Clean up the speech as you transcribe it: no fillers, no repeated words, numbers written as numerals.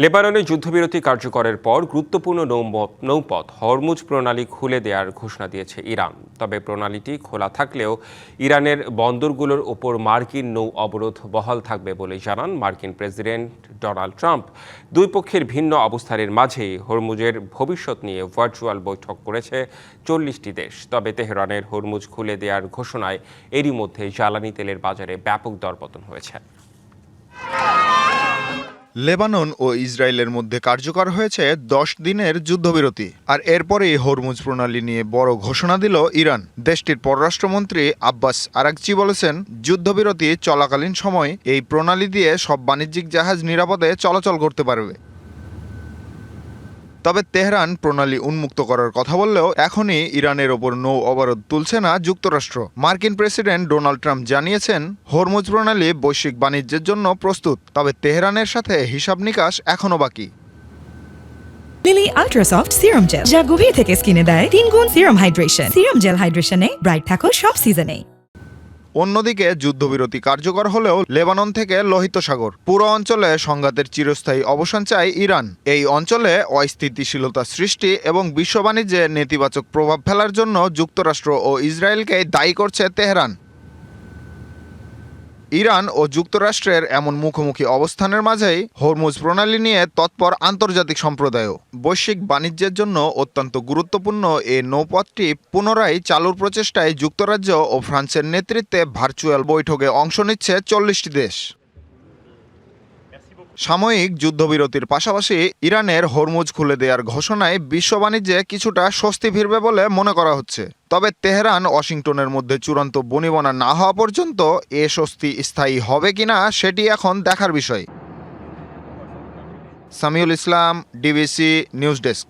লেবাননে যুদ্ধবিরতি কার্যকরের পর গুরুত্বপূর্ণ নৌপথ হরমুজ প্রণালী খুলে দেওয়ার ঘোষণা দিয়েছে ইরান। তবে প্রণালীটি খোলা থাকলেও ইরানের বন্দরগুলোর ওপর মার্কিন নৌ অবরোধ বহাল থাকবে বলে জানান মার্কিন প্রেসিডেন্ট ডোনাল্ড ট্রাম্প। দুই পক্ষের ভিন্ন অবস্থানের মাঝেই হরমুজের ভবিষ্যৎ নিয়ে ভার্চুয়াল বৈঠক করেছে 40টি দেশ। তবে তেহরানের হরমুজ খুলে দেওয়ার ঘোষণায় এরই মধ্যে জ্বালানি তেলের বাজারে ব্যাপক দরপতন হয়েছে। লেবানন ও ইসরায়েলের মধ্যে কার্যকর হয়েছে 10 দিনের যুদ্ধবিরতি, আর এরপরেই হরমুজ প্রণালী নিয়ে বড় ঘোষণা দিল ইরান। দেশটির পররাষ্ট্রমন্ত্রী আব্বাস আরাকচি বলেছেন, যুদ্ধবিরতি চলাকালীন সময় এই প্রণালী দিয়ে সব বাণিজ্যিক জাহাজ নিরাপদে চলাচল করতে পারবে। তবে তেহরান প্রণালী উন্মুক্ত করার কথা বললেও এখনই ইরানের ওপর নৌ অবরোধ তুলছে না যুক্তরাষ্ট্র। মার্কিন প্রেসিডেন্ট ডোনাল্ড ট্রাম্প জানিয়েছেন, হরমুজ প্রণালী বৈশ্বিক বাণিজ্যের জন্য প্রস্তুত, তবে তেহরানের সাথে হিসাব নিকাশ এখনও বাকি। লিলি আল্ট্রাসফট সিরাম জেল, যা গভীর থেকে স্কিনে দেয় 3 গুণ সিরাম হাইড্রেশন। সিরাম জেল হাইড্রেশনে ব্রাইট থাকো সব সিজনে। অন্যদিকে যুদ্ধবিরতি কার্যকর হলেও লেবানন থেকে লোহিত সাগর পুরো অঞ্চলে সংঘাতের চিরস্থায়ী অবসান চায় ইরান। এই অঞ্চলে অস্থিতিশীলতা সৃষ্টি এবং বিশ্ব বাণিজ্যে নেতিবাচক প্রভাব ফেলার জন্য যুক্তরাষ্ট্র ও ইসরায়েলকে দায়ী করছে তেহরান। ইরান ও যুক্তরাষ্ট্রের এমন মুখোমুখি অবস্থানের মাঝেই হরমুজ প্রণালী নিয়ে তৎপর আন্তর্জাতিক সম্প্রদায়ও। বৈশ্বিক বাণিজ্যের জন্য অত্যন্ত গুরুত্বপূর্ণ এ নৌপথটি পুনরায় চালুর প্রচেষ্টায় যুক্তরাজ্য ও ফ্রান্সের নেতৃত্বে ভার্চুয়াল বৈঠকে অংশ নিচ্ছে 40টি দেশ। সাময়িক যুদ্ধবিরতির পাশাপাশি ইরানের হরমুজ খুলে দেওয়ার ঘোষণায় বিশ্ব বাণিজ্যে কিছুটা স্বস্তি ফিরবে বলে মনে করা হচ্ছে। তবে তেহরান ওয়াশিংটনের মধ্যে চূড়ান্ত বনিবনা না হওয়া পর্যন্ত এ স্বস্তি স্থায়ী হবে কিনা সেটি এখন দেখার বিষয়। সামিউল ইসলাম, ডিবিসি নিউজ ডেস্ক।